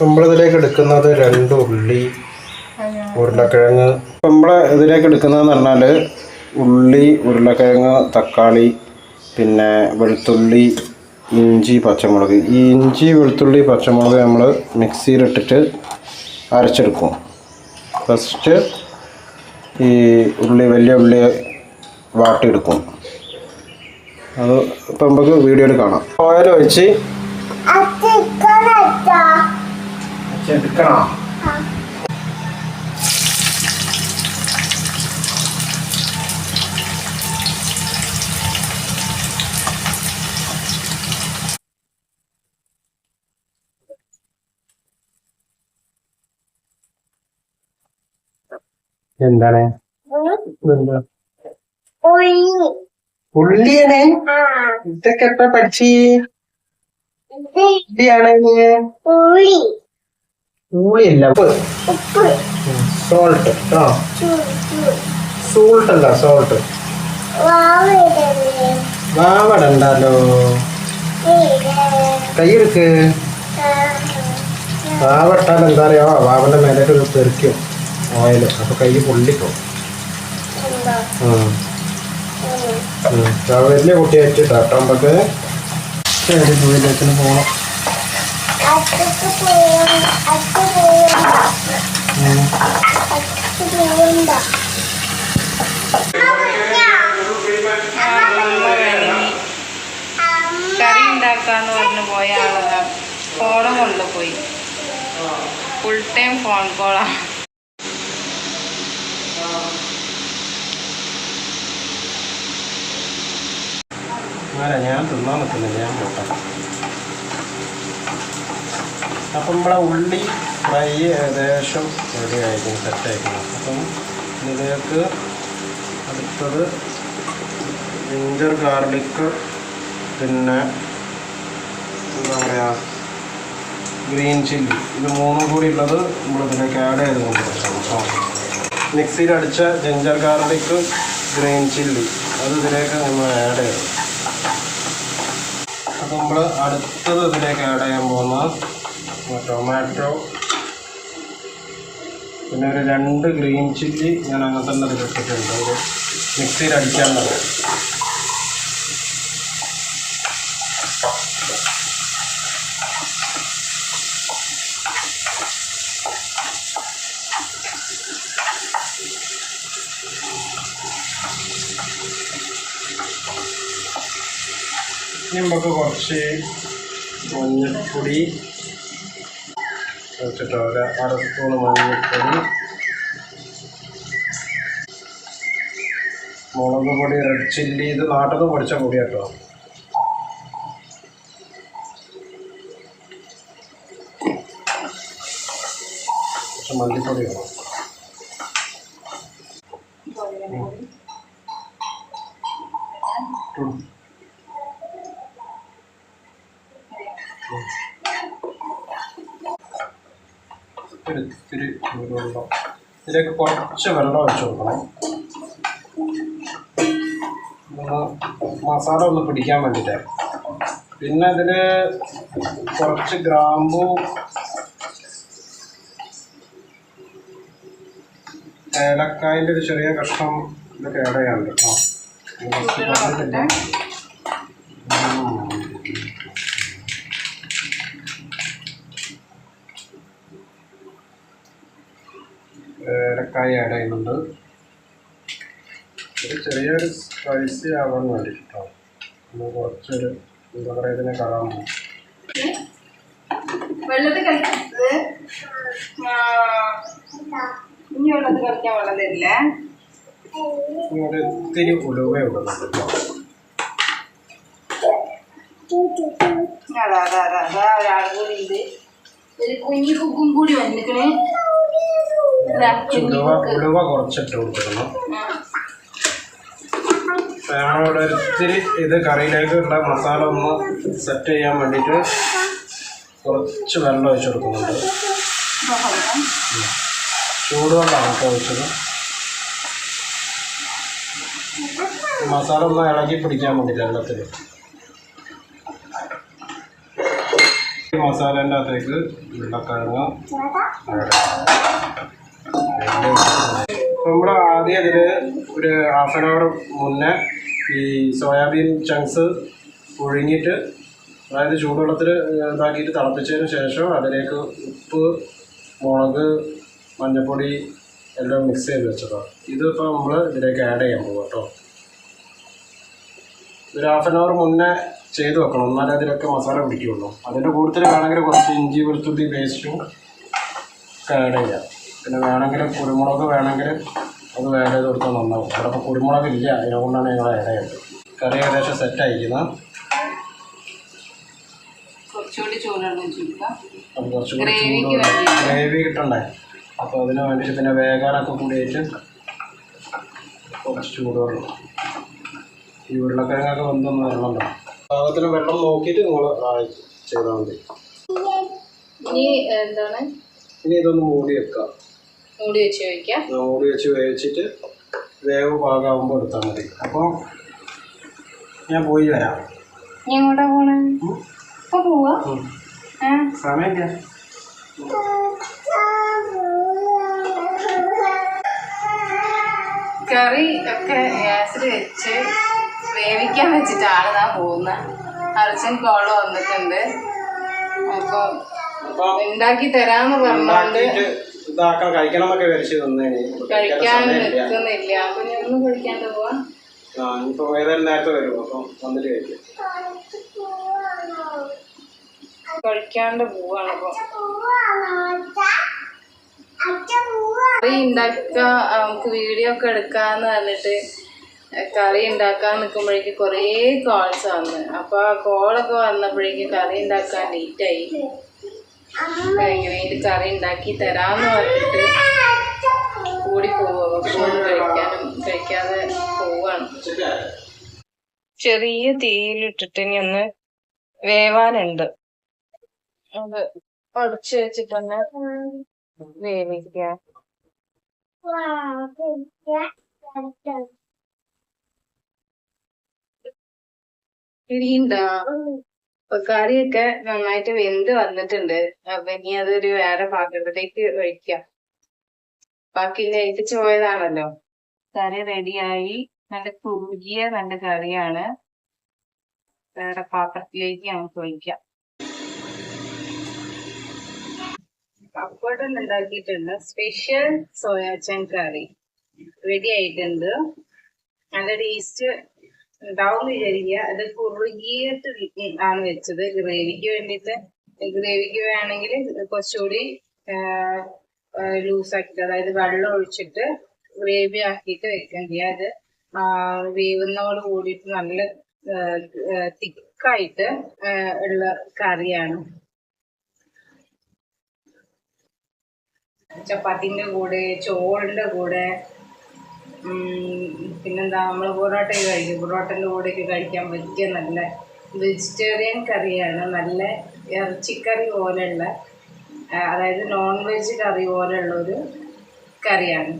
നമ്മളിതിലേക്ക് എടുക്കുന്നത് 2 ഉള്ളി, ഉരുളക്കിഴങ്ങ്. നമ്മൾ ഇതിലേക്ക് എടുക്കുന്നതെന്ന് പറഞ്ഞാൽ ഉള്ളി, ഉരുളക്കിഴങ്ങ്, തക്കാളി, പിന്നെ വെളുത്തുള്ളി, ഇഞ്ചി, പച്ചമുളക്. ഈ ഇഞ്ചി, വെളുത്തുള്ളി, പച്ചമുളക് നമ്മൾ മിക്സിയിലിട്ടിട്ട് അരച്ചെടുക്കും. ഫസ്റ്റ് ഈ വലിയ ഉള്ളി വാട്ടിയെടുക്കും. അത് ഇപ്പം നമുക്ക് വീഡിയോയിൽ കാണാം. ഓയിൽ ഒഴിച്ച് എടുക്കണം. എന്താണ് ഉള്ളിയാണ്? ഇതൊക്കെ എപ്പ പഠിച്ച്? ഉള്ളിയാണ്. ഉള്ളിയല്ല, സോൾട്ട്. സോൾട്ട് അല്ല, സോൾട്ട്. വാവടണ്ടല്ലോ. കൈയെടുക്ക്. വാവട്ടാൽ എന്താ പറയാ, വാവന്റെ മേലേക്ക് തെറിക്കും ഓയിൽ. അപ്പൊ കൈ പൊള്ളിക്കും. വലിയ കുട്ടിയായിട്ട് കേട്ടോ. നമുക്ക് ദൂരത്തിന് പോകണം. കറി ഉണ്ടാക്കാന്ന് പറഞ്ഞു പോയ ആളാണ്. ഫോണും കൊണ്ടുപോയി. ഫുൾ ടൈം ഫോൺ കോളാണ്. ഞാൻ തിന്നാൻ നിൽക്കുന്നില്ല, ഞാൻ പോട്ടെ. അപ്പം നമ്മളെ ഉള്ളി ഫ്രൈ ഏകദേശം റെഡി ആയിരിക്കും, സെറ്റായിരിക്കണം. അപ്പം ഇതിലേക്ക് അടുത്തത് ജിഞ്ചർ ഗാർലിക്, പിന്നെ എന്താ പറയുക, ഗ്രീൻ ചില്ലി. ഇത് 3 കൂടി ഉള്ളത് നമ്മളിതിലേക്ക് ആഡ് ചെയ്ത് കൊണ്ടുവരണം. മിക്സിയിൽ അടിച്ച ജിഞ്ചർ ഗാർലിക്, ഗ്രീൻ ചില്ലി അത് ഇതിലേക്ക് നമ്മൾ ആഡ് ചെയ്യണം. അപ്പോൾ നമ്മൾ അടുത്തത് ഇതിലേക്ക് ആഡ് ചെയ്യാൻ പോകുന്ന ടൊമാറ്റോ, പിന്നെ ഒരു 2 ഗ്രീൻ ചില്ലി ഞാൻ അങ്ങനെ തന്നെ ഇതിലിട്ടിട്ടുണ്ട്. ഒരു മിക്സിയിൽ അടിക്കാൻ തന്നെ. ഇനി നമുക്ക് കുറച്ച് മഞ്ഞൾപ്പൊടി വെച്ചിട്ട് ഒരു 1/2 സ്പൂൺ മഞ്ഞൾപ്പൊടി, മുളക് പൊടി, റെഡ് ചില്ലി. ഇത് നാട്ടിൽ നിന്ന് പൊടിച്ച പൊടി കേട്ടോ. കുറച്ച് മല്ലിപ്പൊടി വേണം. ഇത്തിരി വെള്ളം. ഇതിലേക്ക് കുറച്ച് വെള്ളം ഒഴിച്ച് കൊടുക്കണം. മസാല ഒന്ന് പിടിക്കാൻ വേണ്ടിയിട്ട്. പിന്നെ അതിൽ കുറച്ച് ഗ്രാമ്പൂ, ഏലക്കായൻ്റെ ഒരു ചെറിയ കഷ്ണം ഇതൊക്കെ ആഡ് ചെയ്യാനുണ്ട് കേട്ടോ. ഏലക്കായ ആഡ് ചെയ്യുന്നുണ്ട്. ഒരു ചെറിയൊരു സ്പൈസി ആവാൻ വേണ്ടിയിട്ട് കേട്ടോ. നമ്മൾ കുറച്ചൊരു എന്താ പറയുക, ഇതിനെ കറാൻ പോകും. വെള്ളത്തിൽ കളിക്കുന്നത് ഇനി വെള്ളത്തിൽ കളിക്കാൻ വെള്ളം തരില്ലേ? ഒരു ഇത്തിരി ഉലുവ ഇടുന്നുണ്ട് കേട്ടോ. അതാ ഒരാൾ കൂടി ഉണ്ട്. ഒരു കുഞ്ഞി കുക്കും കൂടി വന്നിക്കണേ. ഉലുവ കുറച്ചിട്ട് കൊടുക്കണം. ഞങ്ങളിവിടെ ഒത്തിരി ഇത് കറിയിലേക്കുള്ള മസാല ഒന്ന് സെറ്റ് ചെയ്യാൻ വേണ്ടിയിട്ട് കുറച്ച് വെള്ളം ഒഴിച്ച് കൊടുക്കുന്നുണ്ട്. ചൂടുവെള്ളമാണ് ഇപ്പോൾ ഒഴിച്ചത്. മസാല ഒന്ന് ഇളകി പിടിക്കാൻ വേണ്ടിയിട്ട് വെള്ളത്തിൽ. ഈ മസാലേൻ്റെ അകത്തേക്ക് ഉരുളക്കിഴങ്ങ് നമ്മൾ ആദ്യം ഇതിൽ ഒരു ഹാഫ് ആൻ അവർ മുന്നേ ഈ സോയാബീൻ ചങ്ക്സ് പുഴുങ്ങിയിട്ട്, അതായത് ചൂടുവെള്ളത്തിൽ ഇതാക്കിയിട്ട് തിളപ്പിച്ചതിന് ശേഷം അതിലേക്ക് ഉപ്പ്, മുളക്, മഞ്ഞൾപ്പൊടി എല്ലാം മിക്സ് ചെയ്ത് വെച്ചതാണ്. ഇതിപ്പോൾ നമ്മൾ ഇതിലേക്ക് ആഡ് ചെയ്യാൻ പോകും കേട്ടോ. ഒരു ഹാഫ് ആൻ അവർ മുന്നേ ചെയ്ത് വെക്കണം, എന്നാലേ അതിലൊക്കെ മസാല പിടിക്കുകയുള്ളൂ. അതിൻ്റെ കൂടുതൽ വേണമെങ്കിൽ കുറച്ച് ഇഞ്ചി വെളുത്തുള്ളി പേസ്റ്റും ഒക്കെ ആഡ് ചെയ്യാം. പിന്നെ വേണമെങ്കിൽ കുരുമുളക് വേണമെങ്കിൽ അത് ആഡ് ചെയ്ത് കൊടുത്താൽ നന്നാവും. ഇവിടെ ഇപ്പോൾ കുരുമുളക് ഇല്ല, അതിനെക്കൊണ്ടാണ് ഞങ്ങൾ ആഡ് ചെയ്യുന്നത്. കറി ഏകദേശം സെറ്റായിരിക്കുന്നത്. അത് കുറച്ചുകൂടി ചൂട് ഗ്രേവി കിട്ടണ്ടേ, അപ്പോൾ അതിന് വേണ്ടിയിട്ട് പിന്നെ വേകാനൊക്കെ കൂടിയിട്ട് കുറച്ച് ചൂടുവെള്ളം, ഈ ഉരുളക്കിഴങ്ങൊക്കെ വന്നൊന്ന് വരണമല്ലോ. പാകത്തിന് വെള്ളം നോക്കിയിട്ട് നിങ്ങൾ ചെയ്താൽ മതി. ഇനി ഇതൊന്ന് മൂടി വെക്കാം. മൂടി വെച്ച് വേവിച്ചിട്ട് വേവ് പാകമാകുമ്പോൾ എടുത്താൽ മതി. അപ്പോൾ ഞാൻ പോയി വരാം. എങ്ങോട്ടാ പോണേ? സമയമില്ല. കറി ഒക്കെ ഗ്യാസിൽ വെച്ച് വേവിക്കാൻ വെച്ചിട്ടാണ് ഞാൻ പോകുന്നത്. അർച്ചൻ കോള് വന്നിട്ടുണ്ട്. അപ്പോൾ ഉണ്ടാക്കി തരാന്ന് പറഞ്ഞോണ്ട് കഴിക്കണമെന്നൊക്കെ വിചാരിച്ചു കഴിക്കാൻ നിൽക്കുന്നില്ല. അപ്പൊ ഞാൻ ഒന്നും കഴിക്കാണ്ട് പോവാ. നേരത്തെ വരും, അപ്പം വന്നിട്ട് കഴിക്കും. കഴിക്കാണ്ട് പോവാണ്. അപ്പൊ കറി ഉണ്ടാക്കുക, നമുക്ക് വീഡിയോ ഒക്കെ എടുക്കാന്ന് പറഞ്ഞിട്ട് കറി ഉണ്ടാക്കാൻ നിൽക്കുമ്പോഴേക്ക് കുറേ കോൾസ് വന്ന്. അപ്പോൾ ആ കോളൊക്കെ വന്നപ്പോഴേക്ക് കറി ഉണ്ടാക്കാൻ ലേറ്റായി. എങ്ങനെയായിട്ട് കറി ഉണ്ടാക്കി തരാമെന്ന് പറഞ്ഞിട്ട് കൂടി പോവുക. കഴിക്കാതെ പോവാണ്. ചെറിയ തീയിലിട്ടിട്ട് ഇനി ഒന്ന് വേവാനുണ്ട്. അത് അടച്ചു വെച്ചിട്ട് തന്നെ വേവിക്കുക. ഇടിയുണ്ടോ? അപ്പൊ കറിയൊക്കെ നന്നായിട്ട് വെന്ത് വന്നിട്ടുണ്ട്. അപ്പൊ ഇനി അതൊരു വേറെ പാത്രത്തിലേക്ക് ഒഴിക്കാം. ബാക്കി ലയിപ്പിച്ച് പോയതാണല്ലോ. കറി റെഡിയായി. നല്ല കുറുകിയ നല്ല കറിയാണ്. വേറെ പാത്രത്തിലേക്ക് നമുക്ക് ഒഴിക്കാം. പപ്പടം ഉണ്ടാക്കിയിട്ടുണ്ട്. സ്പെഷ്യൽ സോയാചൻ കറി റെഡി ആയിട്ടുണ്ട്. നല്ല ടേസ്റ്റ് ഉണ്ടാവും വിചാരിക്കുക. അത് കുറുകിയിട്ട് ആണ് വെച്ചത് ഗ്രേവിക്ക് വേണ്ടിയിട്ട്. ഗ്രേവിക്ക് വേണമെങ്കിൽ കുറച്ചുകൂടി ലൂസാക്കിയിട്ട്, അതായത് വെള്ളം ഒഴിച്ചിട്ട് ഗ്രേവി ആക്കിയിട്ട് വെക്കാൻ ചെയ്യാം. അത് വേവുന്നതോട് കൂടിയിട്ട് നല്ല തിക്കായിട്ട് ഉള്ള കറിയാണ്. ചപ്പാത്തിൻ്റെ കൂടെ, ചോറിൻ്റെ കൂടെ, പിന്നെന്താ നമ്മൾ പൊറോട്ടയൊക്കെ കഴിക്കും. പൊറോട്ടൻ്റെ കൂടെയൊക്കെ കഴിക്കാൻ പറ്റിയ നല്ല വെജിറ്റേറിയൻ കറിയാണ്. നല്ല ഇറച്ചിക്കറി പോലെയുള്ള, അതായത് നോൺ വെജ് കറി പോലെയുള്ളൊരു കറിയാണ്.